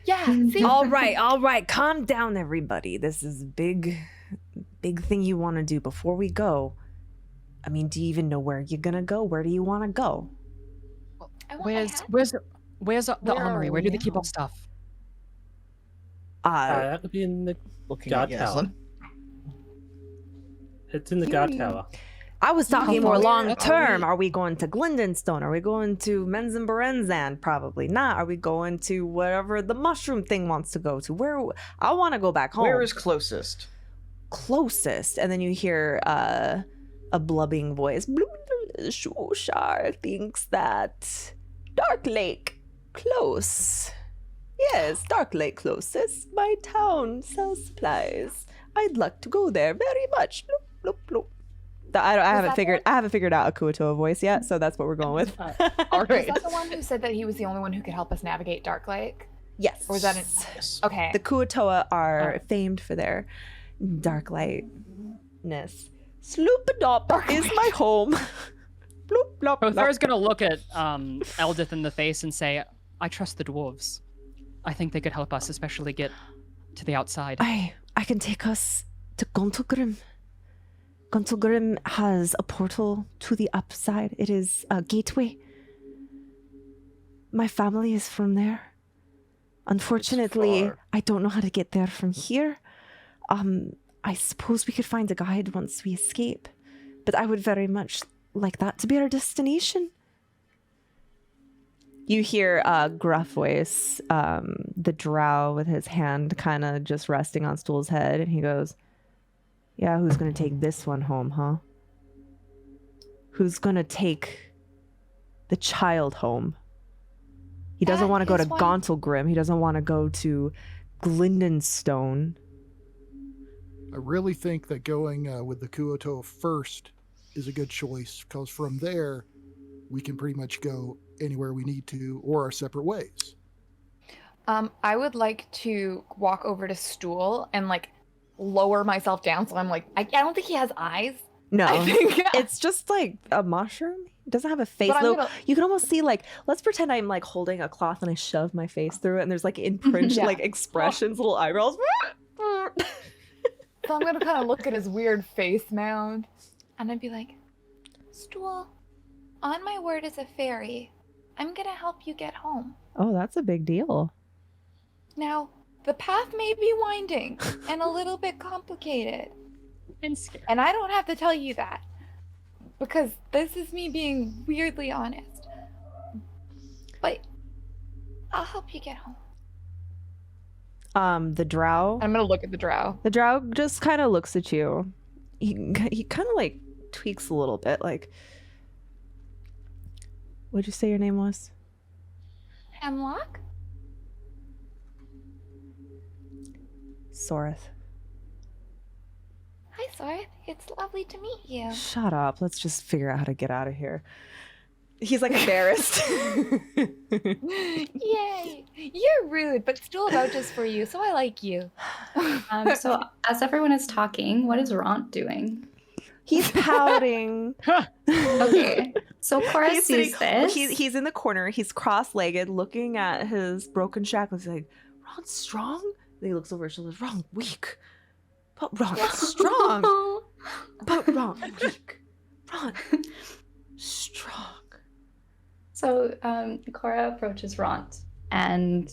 Yeah, see? All right. Calm down, everybody. This is a big thing you want to do. Before we go, I mean, do you even know where you're gonna go? Where do you want to go? Where's the armory? Where do they keep our stuff? That would be in the guard tower. It's in the guard tower. I was talking more long term. Are we going to Glindenstone? Are we going to Menzen Berenzan? Probably not. Are we going to wherever the mushroom thing wants to go to? Where I want to go back home. Where is closest? Closest, and then you hear a blubbing voice. Shushar thinks that Dark Lake close. Yes, Dark Lake closest. My town sells supplies. I'd like to go there very much. Bloop, bloop, bloop. I haven't figured out a Kuotoa voice yet, so that's what we're going with. All right. Is that the one who said that he was the only one who could help us navigate Dark Lake? Yes. Or is that okay? The Kuotoa are famed for their dark lightness. Sloopadop is my home. Bloop, blop, Prothor's gonna look at Eldith in the face and say, I trust the dwarves. I think they could help us, especially get to the outside. I can take us to Gontelgrim. Gontelgrim has a portal to the upside. It is a gateway. My family is from there. Unfortunately, I don't know how to get there from here. I suppose we could find a guide once we escape, but I would very much like that to be our destination. You hear a gruff voice, the drow with his hand kind of just resting on Stool's head, and he goes, yeah, who's gonna take this one home, huh? Who's gonna take the child home? He doesn't want to go to Gontelgrim. He doesn't want to go to Glindenstone. I really think that going with the Kuotoa first is a good choice, because from there, we can pretty much go anywhere we need to, or our separate ways. I would like to walk over to Stool and lower myself down, so I'm I don't think he has eyes. No, I think it's just like a mushroom. It doesn't have a face though. You can almost see let's pretend I'm holding a cloth and I shove my face through it, and there's imprinted expressions, little eyebrows. So I'm gonna kind of look at his weird face mound, and I'd be like, Stool, on my word as a fairy, I'm gonna help you get home. Oh, that's a big deal. Now, the path may be winding and a little bit complicated. And scary. And I don't have to tell you that, because this is me being weirdly honest. But I'll help you get home. The drow. I'm gonna look at the drow. The drow just kind of looks at you. He kind of tweaks a little bit. What'd you say your name was? Hemlock? Soreth. Hi, Soreth. It's lovely to meet you. Shut up. Let's just figure out how to get out of here. He's embarrassed. Yay! You're rude, but Stool vouches for you, so I like you. So as everyone is talking, what is Ront doing? He's pouting. Okay, so Cora sees this. He's in the corner. He's cross-legged, looking at his broken shackles. He's like, Ron's strong? And he looks over his shoulder. Ron weak. But Ron strong. But Ron weak. Ron strong. So Cora approaches Ront and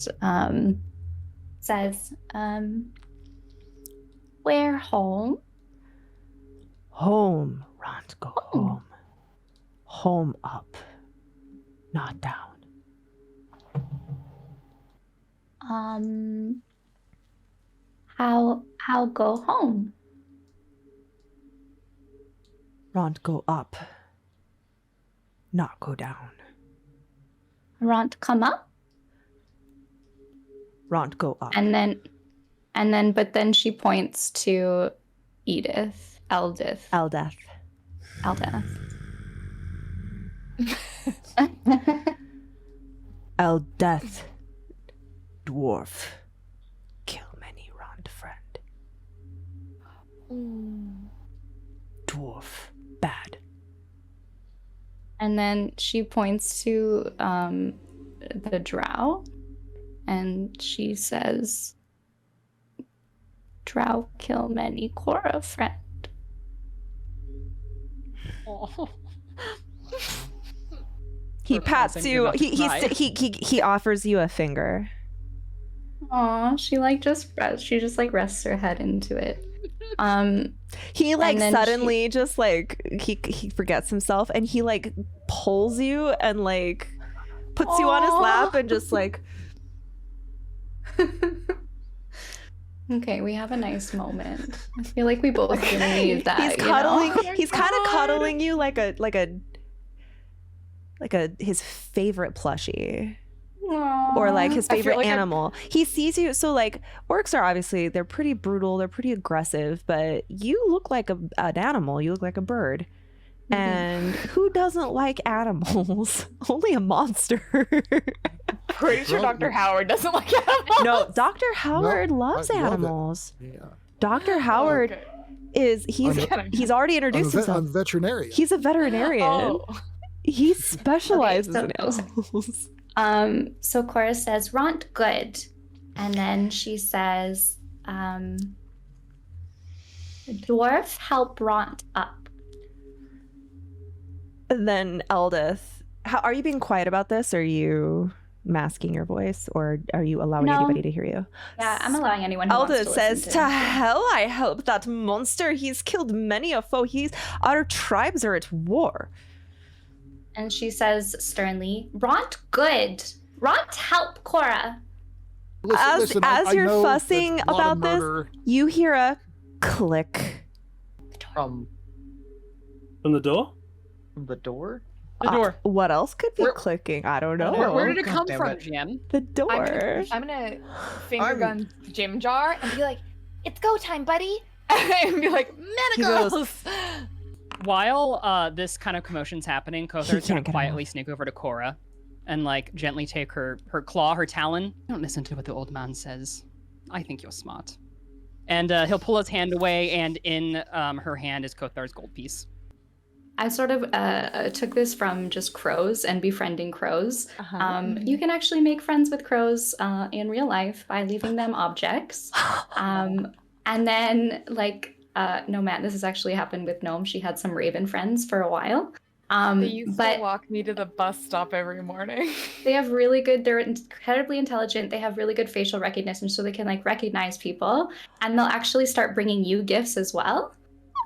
says, "We're home." Home, Ront, go home. Home up, not down. How go home? Ront, go up, not go down. Ront, come up? Ront, go up. But then she points to Edith, Eldith. Eldeth. Eldeth, dwarf, kill many, Ront friend. Dwarf, bad. And then she points to the drow and she says, "Drow kill many Cora, friend." Oh. He Poor pats Franzen, you. you're about to cry. He offers you a finger. Aw, she just rests her head into it. He like And then suddenly just like he forgets himself and he like pulls you and like puts you on his lap and just like Okay, we have a nice moment. I feel like we both really need that. he's you cuddling. know? He's kind of cuddling you like his favorite plushie. Or like his I feel favorite like animal. He sees you. So like orcs are obviously, they're pretty brutal, they're pretty aggressive, but you look like an animal. You look like a bird. And who doesn't like animals? Only a monster. Pretty sure Well, Dr. Howard doesn't like animals. No, Dr. Howard loves I love it. animals. Yeah. Dr. Howard Okay. is he's already introduced himself. I'm a veterinarian. He's a veterinarian. Oh. He specializes Okay, in animals. So Cora says, "Ront good," and then she says, "Dwarf help Ront up." And then Eldith, are you being quiet about this? Are you masking your voice, or are you allowing No. anybody to hear you? Yeah, I'm allowing anyone who wants Eldith to says, listen "To hell I help that monster. He's killed many a foe. Our tribes are at war." And she says sternly, "Ront good. Ront help Cora." Listen, as I you're know that fussing a lot of about this, murder- you hear a click. From the door? From the door? The door. What else could be Where- clicking? I don't know. Where did it God come damn from, it. Jen? The door. I'm gonna finger I'm- gun Jim Jar and be like, "It's go time, buddy," and be like, "Medicals." While this kind of commotion's happening, Kothar's gonna can't get quietly sneak over to Cora and like gently take her claw, her talon. Don't listen to what the old man says. I think you're smart. And he'll pull his hand away, and in her hand is Kothar's gold piece. I sort of took this from just crows and befriending crows. You can actually make friends with crows in real life by leaving them objects. And then, like, no, Matt, this has actually happened with Gnome. She had some raven friends for a while. They used But to walk me to the bus stop every morning. they have really good, they're incredibly intelligent. They have really good facial recognition, so they can, like, recognize people. And they'll actually start bringing you gifts as well.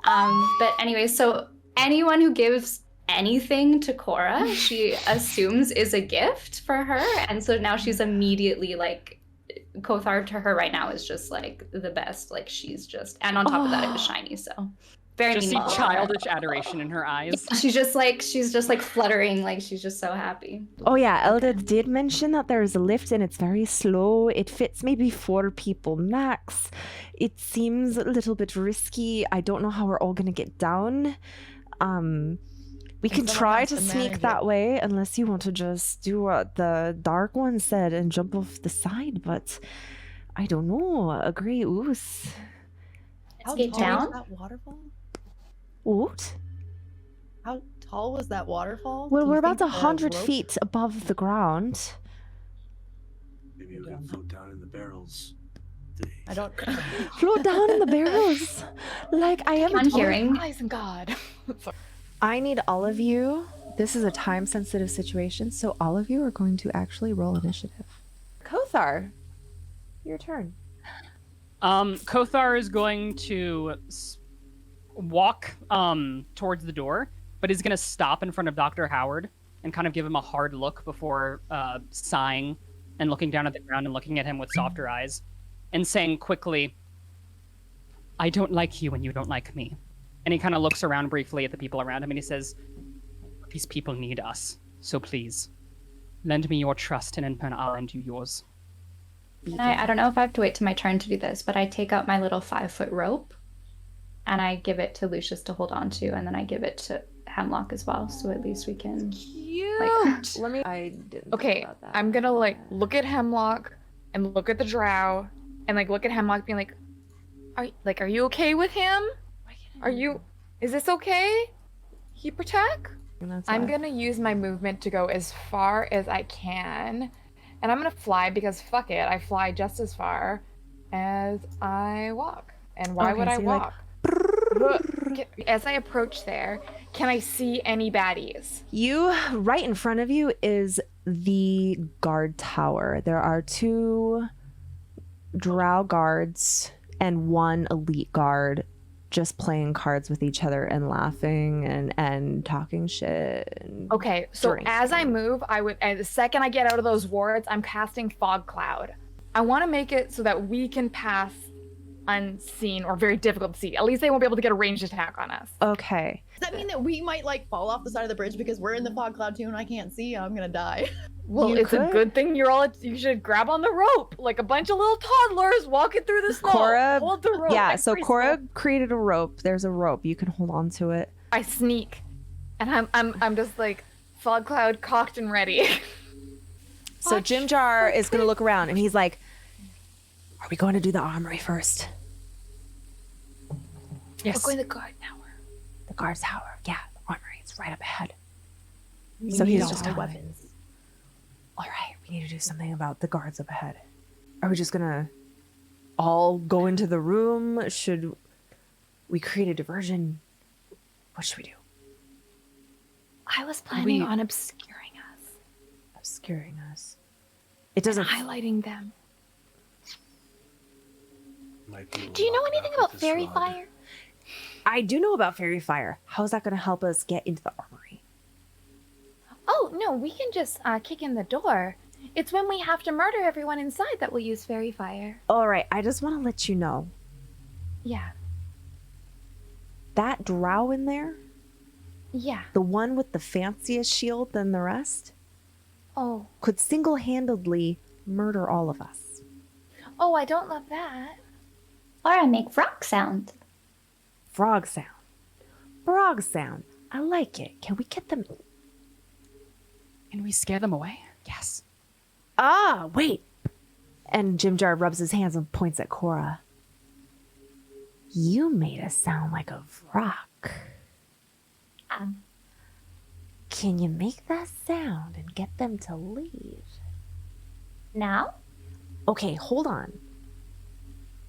But anyway, so anyone who gives anything to Cora, she assumes is a gift for her. And so now she's immediately like, Kothar to her right now is just like the best. Like she's just, and on top of that, it was shiny. So very Just see meaningful to her. childish adoration in her eyes. She's just like fluttering. Like she's just so happy. Oh yeah, Eldith did mention that there is a lift and it's very slow. It fits maybe 4 people max. It seems a little bit risky. I don't know how we're all gonna get down. We can Someone try has to to sneak manage that it. way unless you want to just do what the Dark One said and jump off the side, but I don't know. A grey ooze. Escape tall down. was that waterfall? What? How tall was that waterfall? Well, Do we're you about think the 100 rope- feet above the ground. Maybe we can float down in the barrels. I don't. Float down in the barrels. Like I haven't I'm hearing. Eyes and God. Sorry. I need all of you. This is a time sensitive situation, so all of you are going to actually roll initiative. Kothar, your turn. Kothar is going to walk towards the door, but he's going to stop in front of Dr. Howard and kind of give him a hard look before sighing and looking down at the ground and looking at him with softer eyes and saying quickly, "I don't like you and you don't like me." And he kind of looks around briefly at the people around him and he says, "These people need us, so please, lend me your trust and in turn I'll lend you yours." And I don't know if I have to wait till my turn to do this, but I take out my little 5-foot rope and I give it to Lucius to hold on to, and then I give it to Hemlock as well, so at least we can. Cute. Let me. I didn't. Okay, I'm gonna like look at Hemlock and look at the Drow and like look at Hemlock, being like, "Are you okay with him? Is this okay? He protect?" I'm gonna use my movement to go as far as I can, And I'm gonna fly because fuck it, I fly just as far as I walk. And why Okay, would I so you're like, walk? As I approach there, can I see any baddies? You, right in front of you is the guard tower. There are 2 drow guards and 1 elite guard just playing cards with each other and laughing and talking shit. And Okay, so drinking. as I move, and the second I get out of those wards, I'm casting fog cloud. I want to make it so that we can pass unseen or very difficult to see. At least they won't be able to get a ranged attack on us. Okay. Does that mean that we might like fall off the side of the bridge because we're in the fog cloud too and I can't see? I'm gonna die. Well, You it's a could. good thing you should grab on the rope like a bunch of little toddlers walking through the snow. Cora, Hold the rope. yeah, like so preschool. Cora created a rope. There's a rope. You can hold on to it. I sneak, and I'm just like fog cloud cocked and ready. So Watch. Jim Jar is going to look around and he's like, are we going to do the armory first? Yes. We're going to the guard tower. The guard tower. Yeah, the armory. It's right up ahead. We So need he's all just our telling me. weapons. All right, we need to do something about the guards up ahead. Are we just going to all go into the room? Should we create a diversion? What should we do? I was planning on obscuring us Obscuring us. It and doesn't. highlighting them. Might be a Do you know lot anything back about with this fairy rod. fire? I do know about fairy fire. How's that going to help us get into the armory? Oh no, we can just kick in the door. It's when we have to murder everyone inside that we'll use fairy fire. All right, I just want to let you know Yeah, that drow in there, yeah. the one with the fanciest shield than the rest, Oh, could single-handedly murder all of us. oh, I don't love that. Or I make rock sound. Frog sound. Frog sound. I like it. Can we get them? Can we scare them away? Yes. Ah, wait. And Jim Jar rubs his hands and points at Cora. You made us sound like a rock. Can you make that sound and get them to leave? Now? Okay, hold on.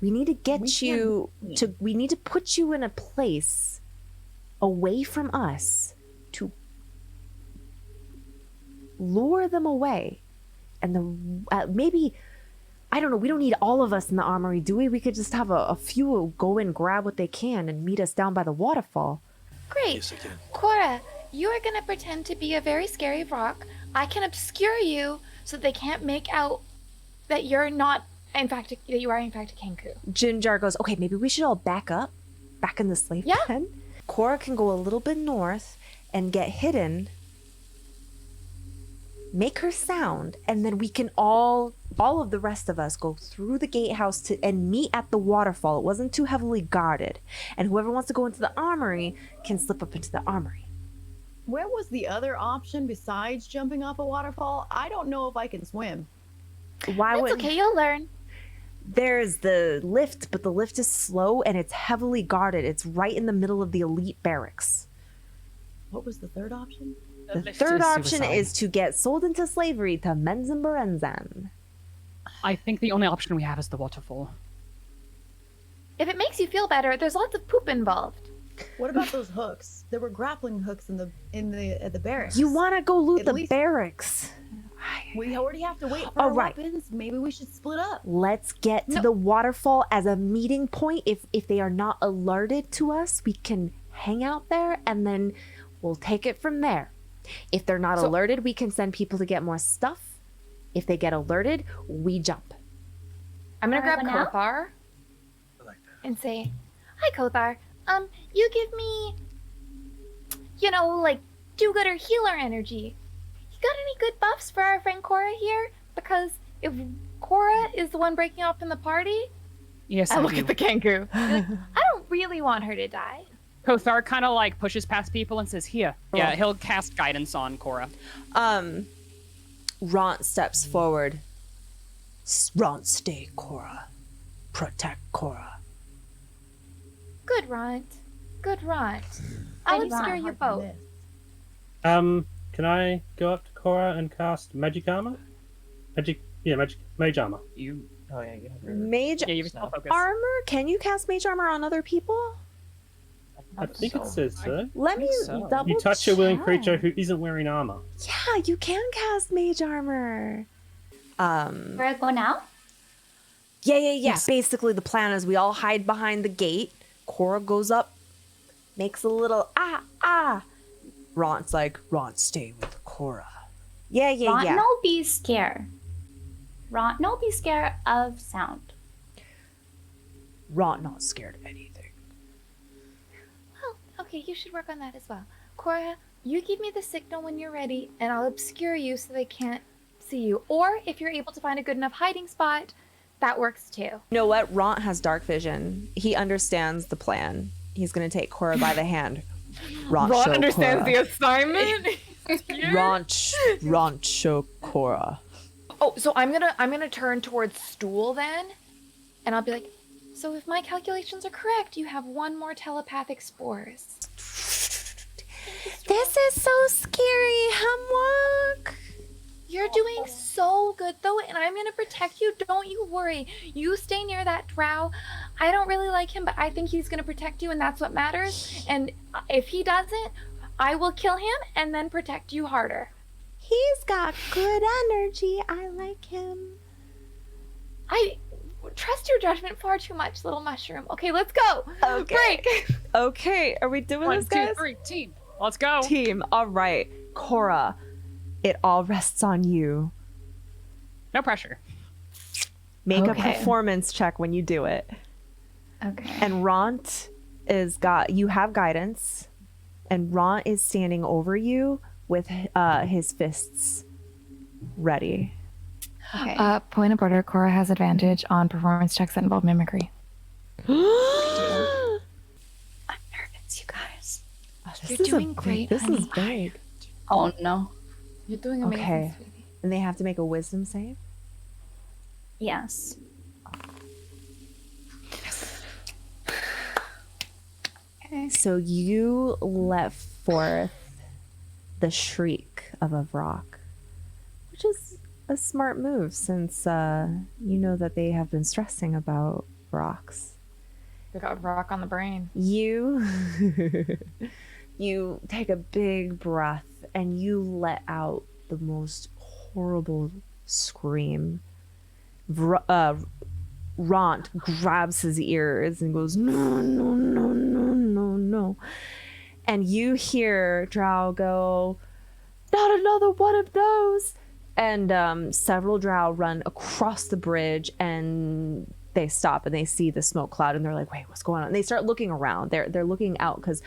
We need to get we need to put you in a place away from us to lure them away. And maybe, I don't know, we don't need all of us in the armory, do we? We could just have a few go and grab what they can and meet us down by the waterfall. Great. Yes, I can. Cora, you are gonna pretend to be a very scary rock. I can obscure you so they can't make out that you're not, in fact, that you are in fact a Kenku. Jin Jar goes, okay, maybe we should all back up, back in the slave Yeah. pen. Cora can go a little bit north and get hidden, make her sound, and then we can all of the rest of us go through the gatehouse and meet at the waterfall. It wasn't too heavily guarded. And whoever wants to go into the armory can slip up into the armory. Where was the other option besides jumping off a waterfall? I don't know if I can swim. Why It's would okay, you'll learn. There's the lift, but the lift is slow and it's heavily guarded. It's right in the middle of the elite barracks. What was the third option? The lift third is option suicide. is to get sold into slavery to Menzen Berenzan. I think the only option we have is the waterfall. If it makes you feel better, there's lots of poop involved. What about those hooks? There were grappling hooks at the barracks. You want to go loot At the least- barracks. We already have to wait for Oh, our right. weapons. Maybe we should split up. Let's get to the waterfall as a meeting point. If they are not alerted to us, we can hang out there and then we'll take it from there. If they're not alerted, we can send people to get more stuff. If they get alerted, we jump. I'm gonna grab Everyone out? Kothar I like that. and say, "Hi, Kothar. You give me, like do-gooder healer energy. You got any good buffs for our friend Cora here? Because if Cora is the one breaking off in the party, Yes, I I look do. at the Kenku. I don't really want her to die." Kothar kind of like pushes past people and says, "Here." Yeah, he'll cast guidance on Cora. Ront steps forward. Ront, stay, Cora. Protect Cora. Good Ront. Good Ront. I'll Good obscure Ront. you both. Can I go up to Cora and cast Magic Armor? Mage armor. You. Oh yeah, you have your Mage Yeah, you have spell focus. armor? Can you cast mage armor on other people? I think it says so. Let me so. double You touch a willing check. creature who isn't wearing armor. Yeah, you can cast mage armor. Where I go now? Yeah. Yes. Basically, the plan is we all hide behind the gate. Cora goes up, makes a little ah. Ron's like, Ron, stay with Cora. Yeah. Ron, no be scared. Ron, no be scared of sound. Ron not scared of anything. Well, okay, you should work on that as well. Cora, you give me the signal when you're ready, and I'll obscure you so they can't see you. Or if you're able to find a good enough hiding spot, that works too. You know what? Ron has dark vision. He understands the plan. He's gonna take Cora by the hand. Ron understands the assignment. Ron show Cora. Oh, so I'm gonna turn towards Stool then, and I'll be like, so if my calculations are correct, you have one more telepathic spores. This is so scary, Hemlock. You're doing so good though, and I'm gonna protect you. Don't you worry. You stay near that drow. I don't really like him, but I think he's gonna protect you, and that's what matters. And if he doesn't, I will kill him and then protect you harder. He's got good energy. I like him. I trust your judgment far too much, little mushroom. Okay, let's go. Okay. Break. Okay, are we doing 1, this, 2, guys? 3, team. Let's go. Team, all right. Cora, it all rests on you. No pressure. Make a Okay. performance check when you do it. Okay. And Ront you have guidance, and Ront is standing over you with his fists ready. Okay. Point of order, Cora has advantage on performance checks that involve mimicry. I'm nervous, you guys. You're doing great, This is honey. big. Oh no. You're doing amazing, Okay. sweetie. And they have to make a wisdom save. Yes. Okay. So you let forth the shriek of a Vrock, which is a smart move since you know that they have been stressing about Vrocks. They got rock on the brain. You you take a big breath and you let out the most horrible scream. Ront grabs his ears and goes, no, no, no, no, no, no. And you hear Drow go, not another one of those. And several Drow run across the bridge and they stop and they see the smoke cloud and they're like, wait, what's going on? And they start looking around. They're looking out because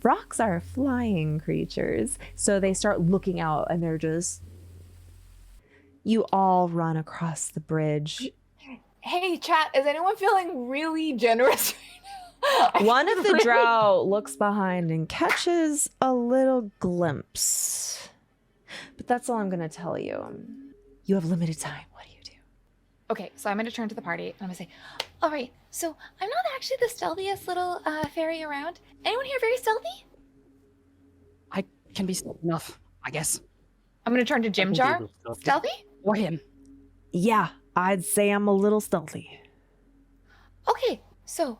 Vrocks are flying creatures. So they start looking out and they're just, you all run across the bridge. Hey, chat, is anyone feeling really generous right now? One of the Drow looks behind and catches a little glimpse. But that's all I'm going to tell you. You have limited time. What do you do? Okay, so I'm going to turn to the party and I'm going to say, all right, so I'm not actually the stealthiest little fairy around. Anyone here very stealthy? I can be stealthy enough, I guess. I'm going to turn to Jim Jar. Stealthy? Or him. Yeah, I'd say I'm a little stealthy. Okay, so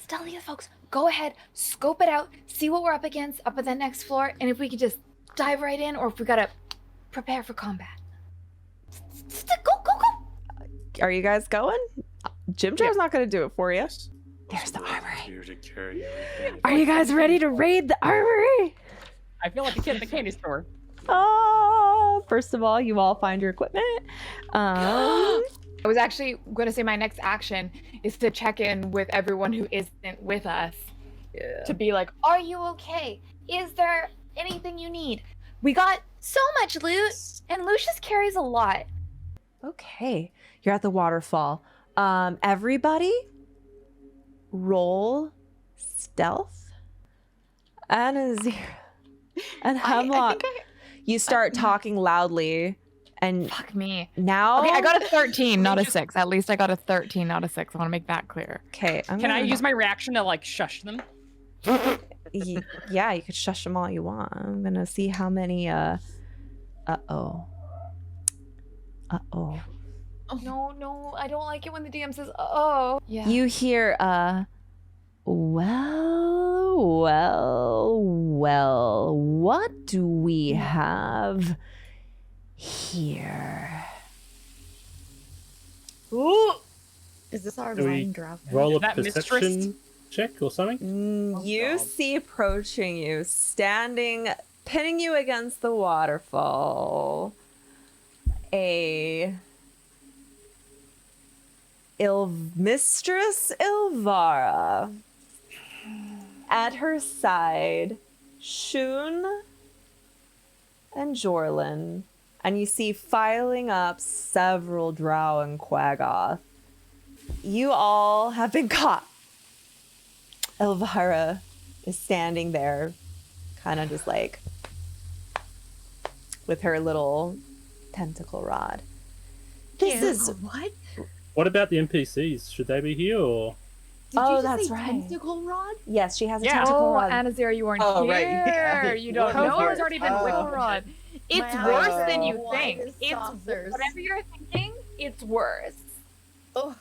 stealthiest folks, go ahead, scope it out, see what we're up against up at the next floor, and if we could just dive right in or if we got to prepare for combat. Go, go, go! Are you guys going? Jim Jar's not going to do it for you. There's the armory. Here to carry you. Are you guys ready to raid the armory? I feel like a kid at the candy store. First of all, you all find your equipment. I was actually going to say my next action is to check in with everyone who isn't with us. Yeah. To be like, are you okay? Is there anything you need? We got so much loot, and Lucius carries a lot. Okay, you're at the waterfall. Everybody, roll stealth. And a 0. And Hemlock, you start talking loudly, and Fuck me. now. Okay, I got a 13, not a 6. At least I got a 13, not a 6. I want to make that clear. Okay, Can I use my reaction to like shush them? Yeah, you could shush them all you want. I'm gonna see how many. Uh-oh. No, I don't like it when the DM says, oh. Yeah. You hear, well, what do we have here? Ooh. Is this our Do we line draft? roll a Is that perception mistress? check or something? You see approaching you, standing, pinning you against the waterfall, Mistress Ilvara. At her side, Shun and Jorlin, and you see filing up several drow and quaggoth. You all have been caught. Elvira is standing there, kind of just like with her little tentacle rod. This is what? What about the NPCs? Should they be here or? Did Oh, you just that's say right. tentacle rod? Yes, she has a Yeah. tentacle Oh, rod. Anazir, you weren't Oh, here. right, yeah. You don't What know. was It's already been yours? wiggle rod. It's My worse eyes than are you white think. as It's saucers. whatever you're thinking. It's worse. Oh,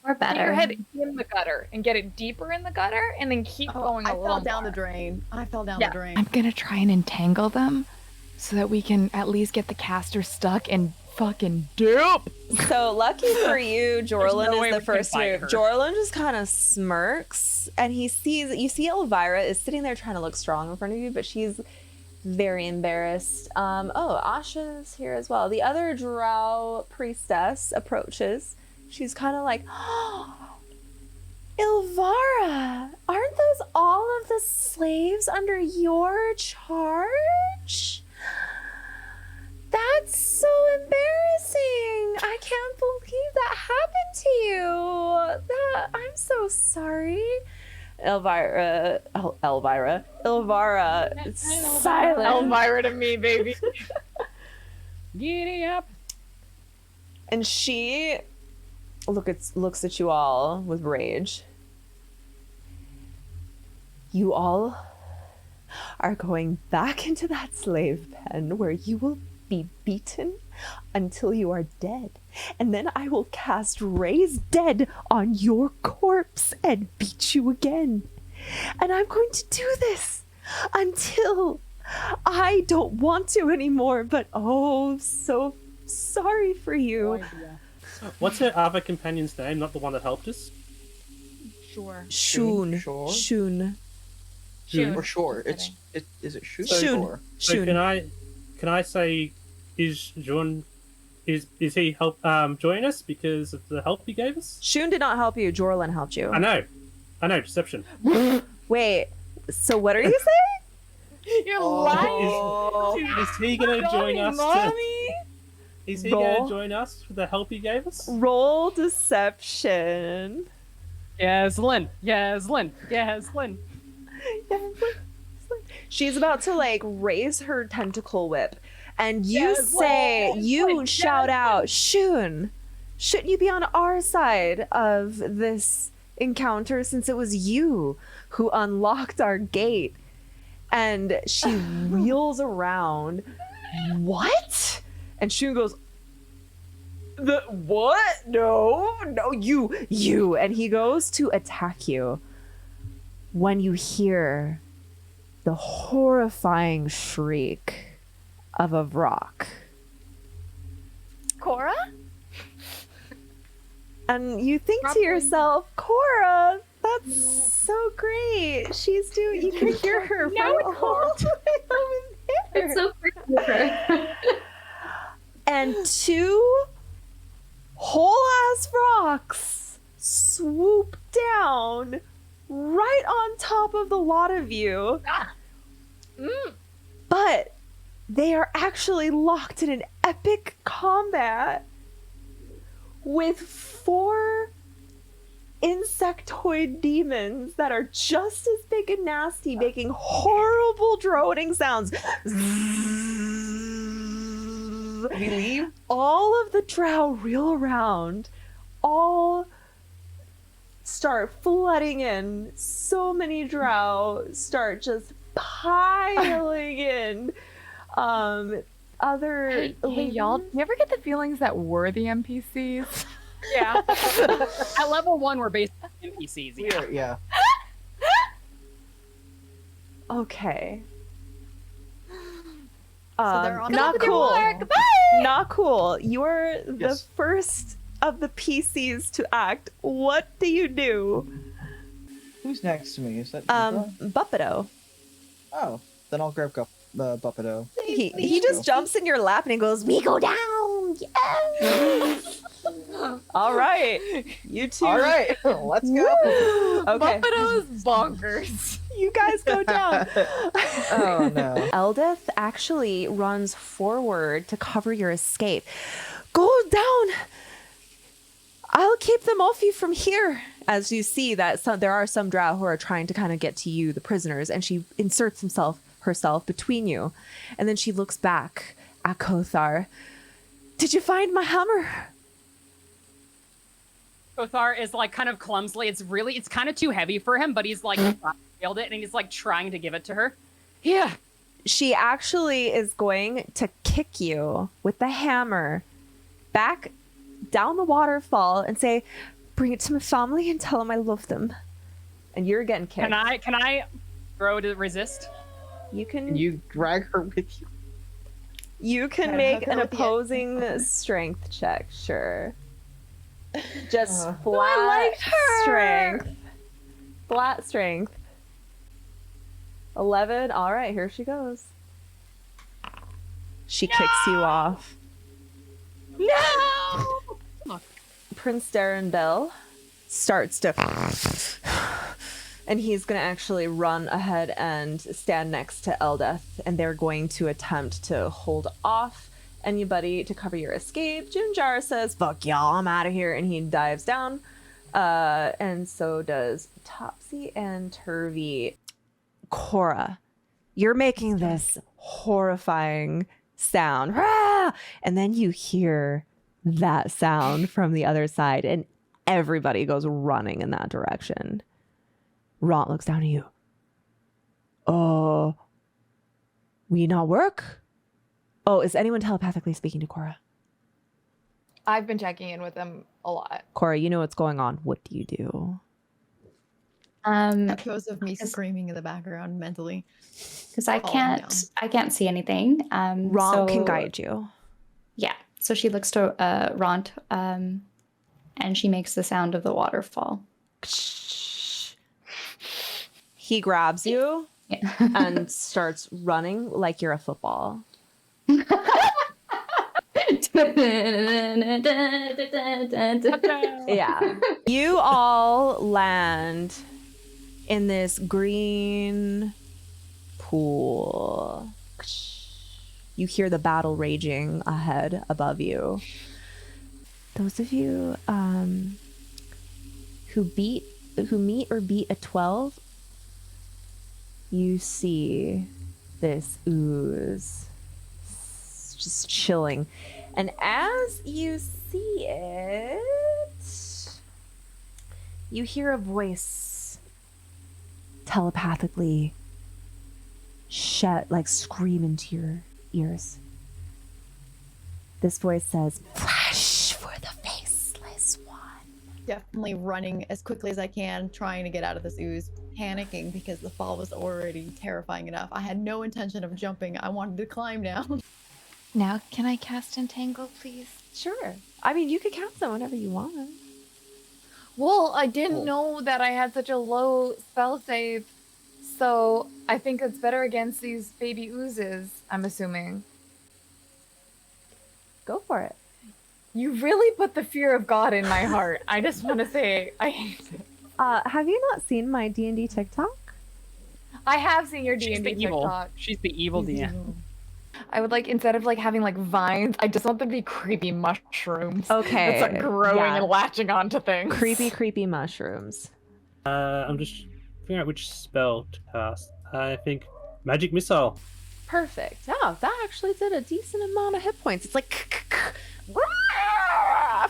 Or Put your better. head in the gutter and get it deeper in the gutter, and then keep going I a little fell down more. the drain. I fell down Yeah. the drain. I'm gonna try and entangle them, so that we can at least get the caster stuck and fucking dupe. So lucky for you, Jorlin no way is we the can first fight move. her. Jorlin just kind of smirks, and you see Elvira is sitting there trying to look strong in front of you, but she's very embarrassed. Asha's here as well. The other drow priestess approaches. She's kind of like, Ilvara, aren't those all of the slaves under your charge? That's so embarrassing. I can't believe that happened to you. I'm so sorry. Elvira, it's silent. Elvira to me, baby. Giddy up. And she looks at you all with rage. You all are going back into that slave pen where you will be beaten until you are dead. And then I will cast Raise Dead on your corpse and beat you again. And I'm going to do this until I don't want to anymore. But oh, so sorry for you. What's her other companion's name? Not the one that helped us? Sure. Shun. Sure. Shun. Shun. Or sure. Is it shoot? Shun. Sure. So Shun. can I say, is he help join us because of the help he gave us? Shun did not help you. Jorlin helped you. I know, deception. Wait, so what are you saying? You're lying. Oh. Is he gonna join us? Mommy. Is he Roll. gonna join us for the help he gave us? Roll deception. Yes, Lynn. Yes, Lynn. Yes, Lynn. She's about to like raise her tentacle whip, and you Yes, say, Lynn. you Yes, shout Lynn. out, Shun, shouldn't you be on our side of this encounter since it was you who unlocked our gate? And she wheels around. What? And Shun goes, the what? No, you. And he goes to attack you when you hear the horrifying shriek of a Vrock. Cora? And you think to Probably. yourself, Cora, that's so great. She's doing, you can hear her Now from all the way over there. It's so freaking different. And two whole ass rocks swoop down right on top of the lot of you. But they are actually locked in an epic combat with 4 insectoid demons that are just as big and nasty, making horrible droning sounds. We leave? All of the drow reel around, all start flooding in. So many drow start just piling in. other Hey, y'all, do you ever get the feelings that we're the NPCs? Yeah. At level 1, we're basically NPCs. Yeah. We're, yeah. Okay. So they're on not top of cool. your wall. Not cool. You're the Yes. first of the PCs to act. What do you do? Who's next to me? Is that Nicola? Buppido. Oh, then I'll grab Buppido. He just jumps in your lap and he goes, "We go down." Yes. All right. You two. All right, let's go. Woo! Okay. Buppido's bonkers. You guys go down. Oh no. Eldith actually runs forward to cover your escape. Go down. I'll keep them off you from here. As you see that there are some drow who are trying to kind of get to you, the prisoners, and she inserts herself between you. And then she looks back at Kothar. Did you find my hammer? Kothar is like kind of clumsily. It's kind of too heavy for him, but he's like failed it, and he's like trying to give it to her. Yeah. She actually is going to kick you with the hammer back down the waterfall and say, "Bring it to my family and tell them I love them." And you're getting kicked. Can I throw to resist? You can. Can you drag her with you? You can Gotta make hook her an with the opposing strength check, sure. Just I flat liked her. strength. Flat strength. 11. All right, here she goes. She kicks you off. No. Prince Darrenbell starts to... And he's going to actually run ahead and stand next to Eldeth, and they're going to attempt to hold off anybody to cover your escape. Junjar says, "Fuck y'all, I'm out of here," and he dives down. And so does Topsy and Turvy. Cora, you're making this horrifying sound. Rah! And then you hear that sound from the other side, and everybody goes running in that direction. Ront looks down at you. "Oh, we not work?" Oh, is anyone telepathically speaking to Cora? I've been checking in with them a lot. Cora, you know what's going on. What do you do? Echoes of me Because- screaming in the background mentally. Because I Falling can't see anything. Ront can so- guide you. Yeah. So she looks to Ront, and she makes the sound of the waterfall. He grabs you Yeah. and starts running like you're a football. Yeah. You all land in this green pool. You hear the battle raging ahead above you. Those of you who meet or beat a 12, you see this ooze just chilling. And as you see it, you hear a voice telepathically scream into your ears. This voice says, "Flash for the faceless one." Definitely running as quickly as I can, trying to get out of this ooze, panicking because the fall was already terrifying enough. I had no intention of jumping. I wanted to climb down. Now, can I cast Entangle, please? Sure. I mean, you could cast them whenever you want. Well, I didn't Cool. know that I had such a low spell save, so I think it's better against these baby oozes, I'm assuming. Go for it. You really put the fear of God in my heart. I just want to say, I hate it. Have you not seen my D&D TikTok? I have seen your She's D&D the evil. TikTok. She's the evil DM. I would like, instead of like having like vines, I just want them to be creepy mushrooms. Okay, That start growing yeah. and latching onto things. Creepy mushrooms. I'm just figuring out which spell to cast. I think Magic Missile. Perfect. Oh, that actually did a decent amount of hit points. It's like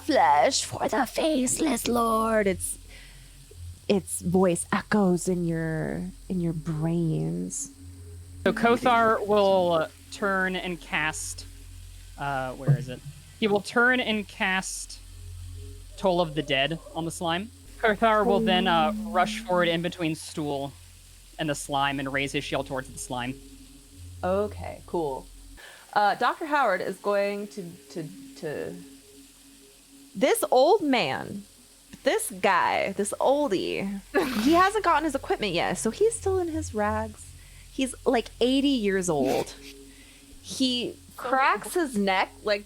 flesh for the faceless lord. Its voice echoes in your brains. So Kothar will turn and cast where is it? He will turn and cast Toll of the Dead on the slime. Kothar will then rush forward in between Stool and the slime and raise his shield towards the slime. Okay, cool. Dr. Howard is going to... This old man, this guy, this oldie, he hasn't gotten his equipment yet, so he's still in his rags. He's like 80 years old. He cracks his neck, like...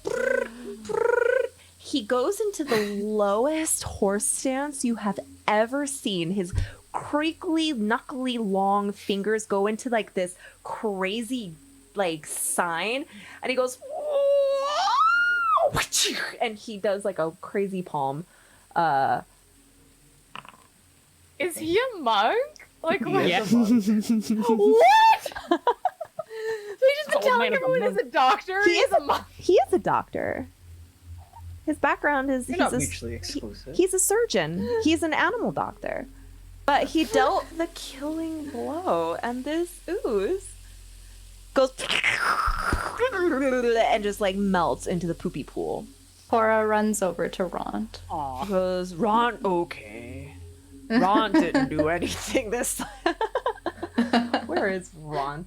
He goes into the lowest horse stance you have ever seen. His creakly, knuckly, long fingers go into like this crazy like sign, and he goes, and he does like a crazy palm. Is he a monk? Like what? Yeah. What? So he's just been Old telling man is a everyone he's monk. a doctor. He He's is a monk. He is a doctor. His background is They're not mutually exclusive. he's a surgeon. He's an animal doctor. But he dealt the killing blow, and this ooze goes and just like melts into the poopy pool. Cora runs over to Ront. Aw. Goes, Ron, okay. Ron didn't do anything this time. Where is Ron?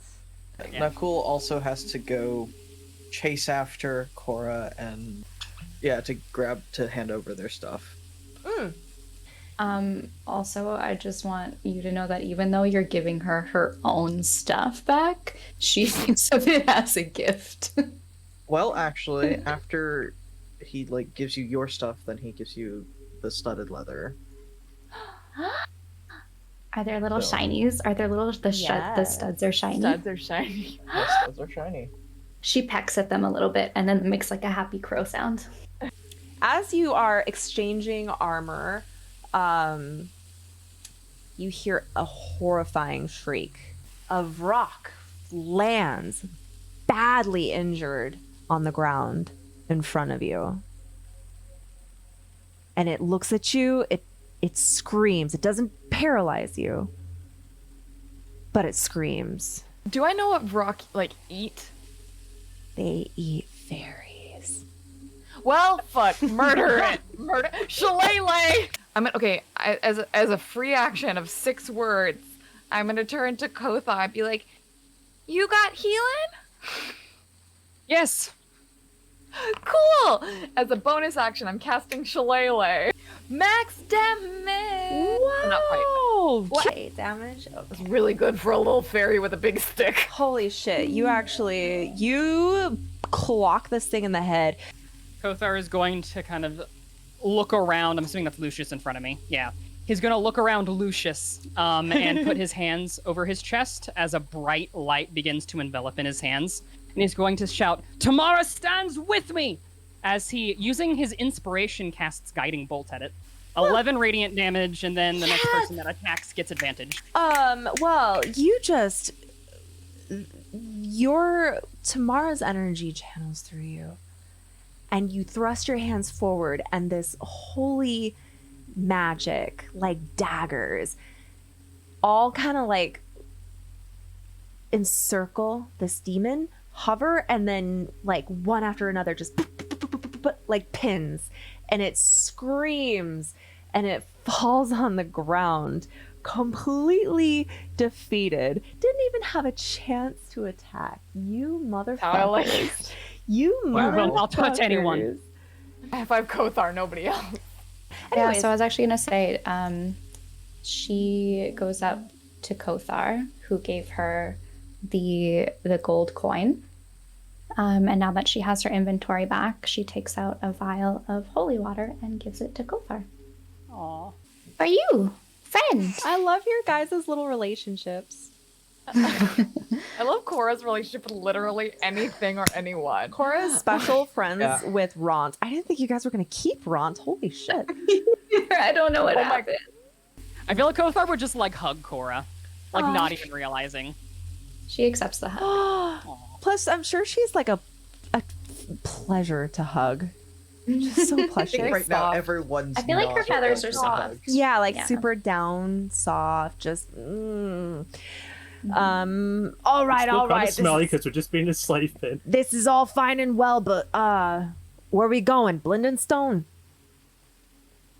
Yeah. Nakul also has to go chase after Cora and to hand over their stuff. Also, I just want you to know that even though you're giving her her own stuff back, she thinks of it as a gift. Well, actually, after he like gives you your stuff, then he gives you the studded leather. Are there little So- shinies? Are there little the studs are shiny? Studs are shiny. The studs are shiny. She pecks at them a little bit and then makes like a happy crow sound. As you are exchanging armor, you hear a horrifying shriek. A rock lands, badly injured, on the ground in front of you. And it looks at you, it screams. It doesn't paralyze you, but it screams. Do I know what rock like eat? They eat fairies. Well, fuck, murder it, murder, shillelagh. As a free action of 6 words, I'm gonna turn to Kotha and be like, "You got healing? Yes. Cool." As a bonus action, I'm casting shillelagh. Max damage. Not quite. What? Okay, damage. Oh, It's really good for a little fairy with a big stick. holy shit! You clock this thing in the head. Kothar is going to kind of look around. I'm assuming that's Lucius in front of me. Yeah. He's going to look around Lucius and put his hands over his chest as a bright light begins to envelop in his hands. And he's going to shout, "Tamara stands with me!" as he, using his inspiration, casts Guiding Bolt at it. 11 radiant damage, and then the next person that attacks gets advantage. Well, your Tamara's energy channels through you. And you thrust your hands forward, and this holy magic, like daggers, all kind of like encircle this demon, hover, and then like one after another just like pins, and it screams and it falls on the ground completely defeated. Didn't even have a chance to attack. You motherfuckers. You Well, I'll touch anyone. motherfuckers. If I've Kothar, nobody else. Yeah, Anyways. so I was actually gonna say, she goes up to Kothar, who gave her the gold coin. And now that she has her inventory back, she takes out a vial of holy water and gives it to Kothar. Aw. For you, friend. I love your guys' little relationships. I love Cora's relationship with literally anything or anyone. Cora's special friends Yeah. with Ront. I didn't think you guys were going to keep Ront. Holy shit. I don't know what Oh my happened. I feel like Kothar would just like hug Cora, like Aw. not even realizing. She accepts the hug. Plus, I'm sure she's like a pleasure to hug. Just so I think pleasure. right now everyone's. I feel like her not feathers are for soft. hugs. Yeah, like Yeah. super down, soft, just. All right, Still all kind right. of smelly because we're just being a slave pit. This is all fine and well, but where are we going? Blindenstone?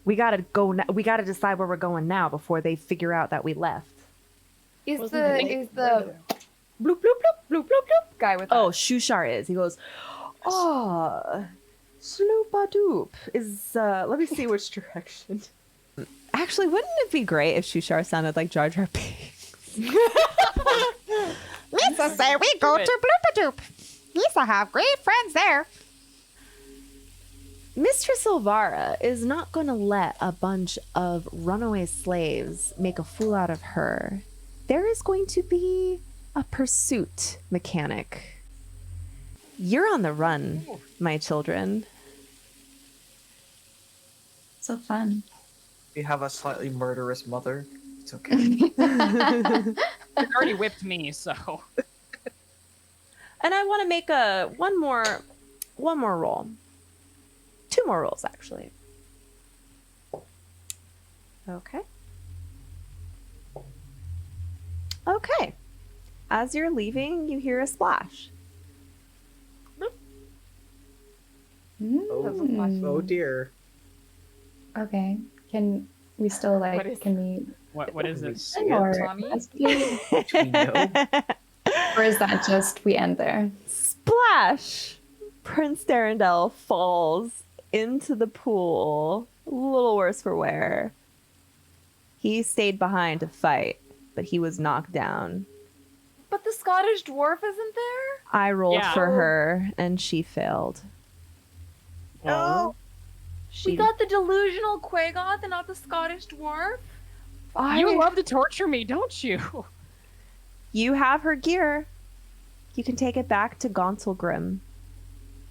We gotta go. We gotta decide where we're going now before they figure out that we left. Is Wasn't the it- is the bloop bloop bloop bloop bloop bloop guy with Oh, us? Shushar is. He goes, oh, sloopadoop is. Let me see which direction. Actually, wouldn't it be great if Shushar sounded like Jar Jar Binks? Lisa say we go to Bloopadoop. Lisa have great friends there. Mistress Silvara is not going to let a bunch of runaway slaves make a fool out of her. There is going to be a pursuit mechanic. You're on the run, my children. So fun. We have a slightly murderous mother. It's okay. It already whipped me, so. And I want to make one more roll. 2 more rolls, actually. Okay. Okay. As you're leaving, you hear a splash. Oh dear. Okay. Can we still What is- can we What is We it? see it. or Tommy? We know. or is that just we end there? Splash! Prince Darendel falls into the pool. A little worse for wear. He stayed behind to fight, but he was knocked down. But the Scottish dwarf isn't there? I rolled Yeah. for her, and she failed. Oh. She We got the delusional Quagoth and not the Scottish dwarf. You love to torture me, don't you? You have her gear. You can take it back to Gauntlgrim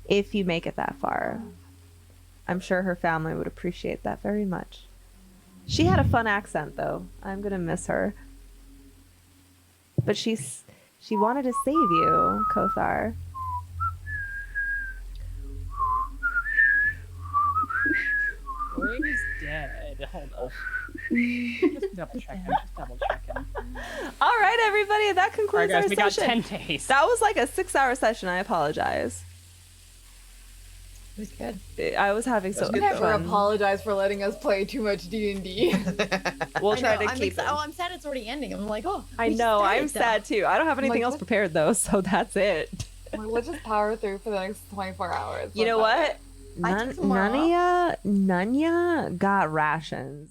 if you make it that far. I'm sure her family would appreciate that very much. She had a fun accent, though. I'm gonna miss her. But she wanted to save you, Kothar. He's dead. Hold on. Just double checking. All right, everybody, that All right, concludes guys, our we got session. 10 days. That was like a 6-hour session. I apologize. It was good. I was having so That's good, much though. fun. apologize for letting us play too much D&D. We'll I try know, to I'm keep it. Oh, I'm sad it's already ending. I'm like, oh. I we just know. started I'm though. sad too. I don't have anything Like, else what? prepared though, so that's it. Let's just power through for the next 24 hours. You know what? I took tomorrow Nanya got rations.